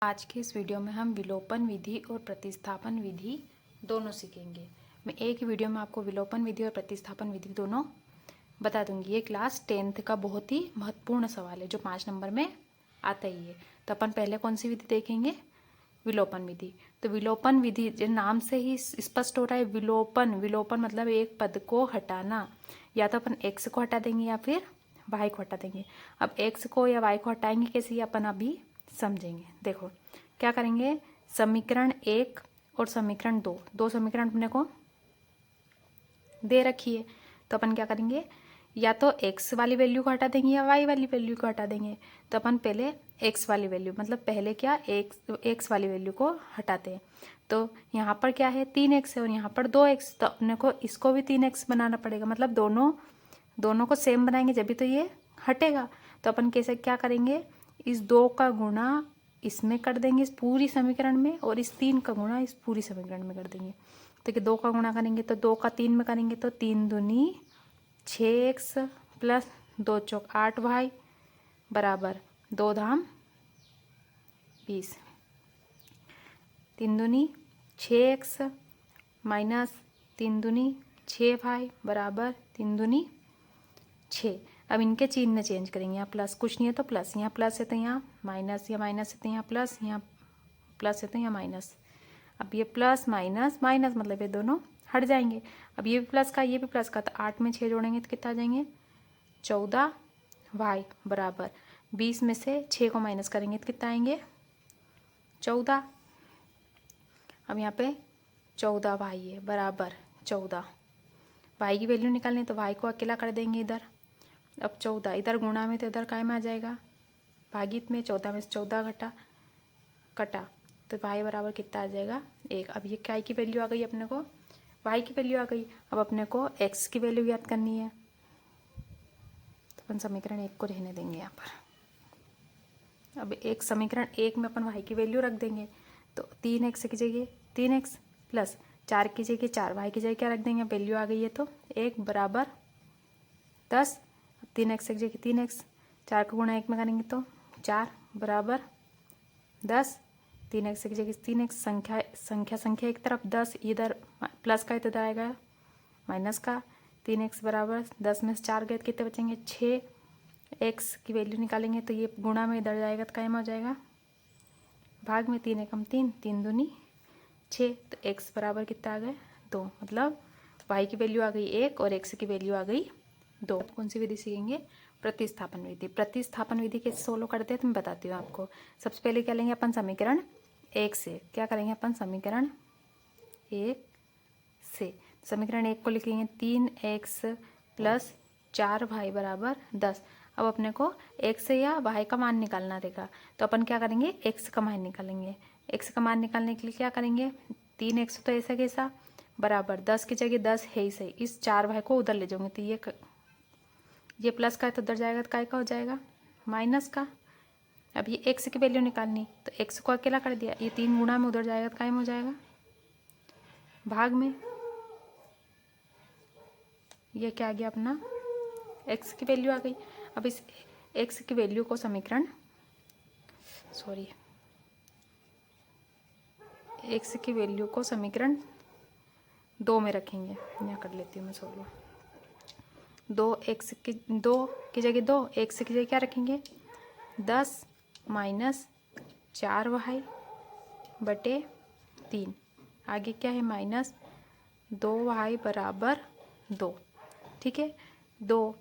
आज के इस वीडियो में हम विलोपन विधि और प्रतिस्थापन विधि दोनों सीखेंगे। मैं एक ही वीडियो में आपको विलोपन विधि और प्रतिस्थापन विधि दोनों बता दूंगी। ये क्लास 10th का बहुत ही महत्वपूर्ण सवाल है जो 5 नंबर में आता ही है। तो अपन पहले कौन सी विधि देखेंगे? विलोपन विधि। तो विलोपन विधि जो नाम से ही स्पष्ट हो रहा है, विलोपन विलोपन मतलब एक पद को हटाना। या तो अपन x को हटा देंगे या फिर y को हटा देंगे। अब x को या y को हटाएंगे कैसे, ये अपन अभी समझेंगे। देखो क्या करेंगे, समीकरण 1 और समीकरण 2, दो समीकरण अपने को दे रखी है। तो अपन क्या करेंगे, या तो x वाली वैल्यू को हटा देंगे या y वाली वैल्यू को हटा देंगे। तो अपन पहले x वाली वैल्यू मतलब पहले क्या x वाली वैल्यू को हटाते हैं। तो यहाँ पर क्या है 3x है और यहाँ पर 2x, तो अपने को इसको भी 3x बनाना पड़ेगा। मतलब दोनों को सेम बनाएंगे जब भी तो ये हटेगा। तो अपन कैसे क्या करेंगे, इस 2 का गुणा इसमें कर देंगे इस पूरी समीकरण में, और इस 3 का गुणा इस पूरी समीकरण में कर देंगे। तो कि 2 का गुणा करेंगे तो 2 का 3 में करेंगे तो 3 दूनी 6x प्लस 2 चौक 8y बराबर 2 धाम 20। 3 दूनी 6x माइनस 3 दूनी 6y बराबर 3 दूनी 6। अब इनके चिन्ह चेंज करेंगे, यहाँ प्लस कुछ नहीं है तो प्लस, यहाँ प्लस है तो यहाँ माइनस, या माइनस है तो यहाँ प्लस, यहाँ प्लस है तो यहाँ माइनस। अब ये प्लस माइनस माइनस मतलब ये दोनों हट जाएंगे। अब ये भी प्लस का ये भी प्लस का, तो 8 में 6 जोड़ेंगे तो कितना आ जाएंगे 14y बराबर 20 में से 6 को माइनस करेंगे तो कितना आएंगे 14। अब यहाँ पे 14y है बराबर 14। y की वैल्यू निकालनी तो y को अकेला कर देंगे इधर। अब 14 इधर गुणा में तो इधर काय में आ जाएगा भागित में, 14 में से 14 कटा तो y बराबर कितना आ जाएगा 1। अब ये काय की वैल्यू आ गई अपने को, y की वैल्यू आ गई। अब अपने को x की वैल्यू याद करनी है, तो अपन समीकरण 1 को रहने देंगे यहाँ पर। अब एक समीकरण 1 में अपन y की वैल्यू रख देंगे, तो 3x की जगह 3x प्लस 4 की जगह 4, y की जगह क्या रख देंगे, वैल्यू आ गई है तो 1 बराबर 10। 3x की जगह 3x, 4 का गुणा 1 में करेंगे तो 4 बराबर 10। 3x की जगह 3x, संख्या एक तरफ 10, इधर प्लस का है तो इधर आएगा माइनस का। 3x बराबर 10 में से 4 गए तो कितने बचेंगे 6। x की वैल्यू निकालेंगे तो ये गुणा में इधर जाएगा तो कायम हो जाएगा भाग में, 3 एकम 3, 3 दूनी 6। तो x बराबर कितना आ गए 2। मतलब y की वैल्यू आ गई 1 और x की वैल्यू आ गई 2। कौन सी विधि सीखेंगे, प्रतिस्थापन विधि। प्रतिस्थापन विधि कैसे सोल्व करते हैं तो मैं बताती हूँ आपको। सबसे पहले क्या लेंगे अपन समीकरण 1 से, क्या करेंगे अपन समीकरण 1 से, समीकरण 1 को लिखेंगे 3x प्लस 4y बराबर 10। अब अपने को x या y का मान निकालना रहेगा, तो अपन क्या करेंगे x का मान निकालेंगे। x का मान निकालने के लिए क्या करेंगे, 3x तो ऐसा कैसा बराबर 10 की जगह 10 है ही सही, इस 4y को उधर ले जाऊंगे तो ये प्लस का है तो उधर जाएगा तो काय का हो जाएगा माइनस का। अब ये x की वैल्यू निकालनी तो x को अकेला कर दिया, ये 3 गुणा में उधर जाएगा तो काय में हो जाएगा भाग में। ये क्या आ गया अपना x की वैल्यू आ गई। अब इस x की वैल्यू को समीकरण x की वैल्यू को समीकरण 2 में रखेंगे। यहाँ कर लेती हूँ मैं सोल्व। 2 की जगह 2, x की जगह क्या रखेंगे 10 माइनस 4y बटे 3, आगे क्या है माइनस 2y बराबर 2। ठीक है 2।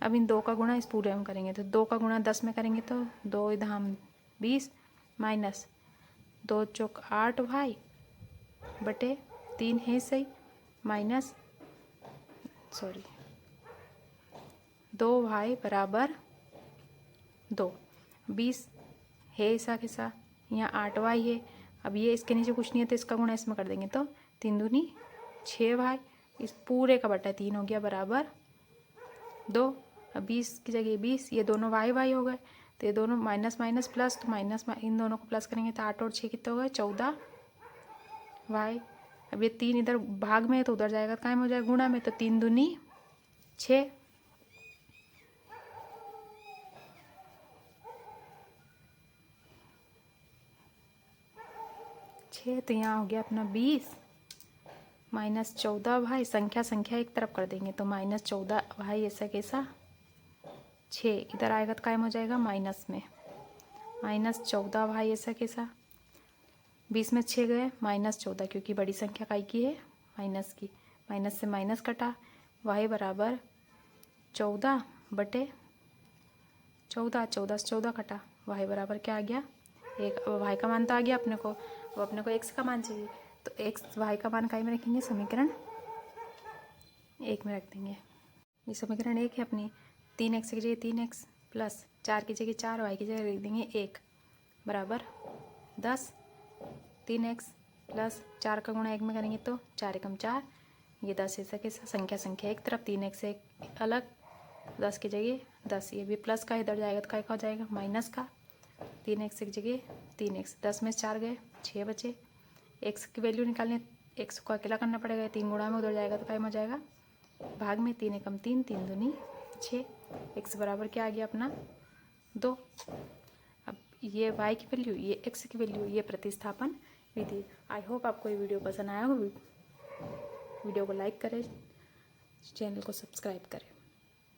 अब इन 2 का गुणा इस पूरे में करेंगे तो 2 का गुणा 10 में करेंगे तो 2 धाम 20 माइनस 2 चौक 8y बटे 3 है सही, माइनस 2y बराबर 2। 20 है ऐसा कैसा, यहाँ 8y है। अब ये इसके नीचे कुछ नहीं है तो इसका गुणा इसमें कर देंगे तो 3 दूनी 6y, इस पूरे का बटा 3 हो गया बराबर 2। अब 20 की जगह 20, ये दोनों y हो गए तो ये दोनों माइनस माइनस प्लस, तो माइनस इन दोनों को प्लस करेंगे तो 8 और 6 कितने हो गए 14y। अब ये 3 इधर भाग में है तो उधर जाएगा तो कायम हो जाएगा गुणा में, तो 3 दूनी 6। 6, तो यहाँ हो गया अपना 20 माइनस 14 भाई, संख्या एक तरफ कर देंगे तो माइनस 14 भाई ऐसा कैसा 6 इधर आएगा तो कायम हो जाएगा माइनस में, माइनस 14 भाई ऐसा कैसा 20 में 6 गए माइनस 14, क्योंकि बड़ी संख्या काय की है माइनस की, माइनस से माइनस कटा, वाई बराबर 14 बटे 14, 14 से 14 कटा, वाई बराबर क्या आ गया 1। अब वाई का मान तो आ गया अपने को, अब अपने को एक्स का मान चाहिए, तो एक्स वाई का मान काय में रखेंगे, समीकरण 1 में रख देंगे। ये समीकरण 1 है अपनी, 3x की जगह 3x प्लस 4 की जगह 4, वाई की जगह लिख देंगे 1 बराबर 10, 3x प्लस 4 का गुणा 1 में करेंगे तो 4 एकम 4, ये 10 ऐसा कैसा संख्या एक तरफ, 3x एक अलग, 10 की जगह 10, ये भी प्लस का इधर जाएगा तो काय का हो जाएगा माइनस का, 3x की जगह 3x, 10 में 4 गए 6 बचे, x की वैल्यू निकालने x को अकेला करना पड़ेगा, 3 गुणा में उधर जाएगा तो काय में हो जाएगा भाग में, 3 एकम 3, 3 दूनी 6, x बराबर क्या आ गया अपना 2। अब ये y की वैल्यू, ये x की वैल्यू, ये प्रतिस्थापन विधि। आई होप आपको ये वीडियो पसंद आया हो। वीडियो को लाइक करें, चैनल को सब्सक्राइब करें।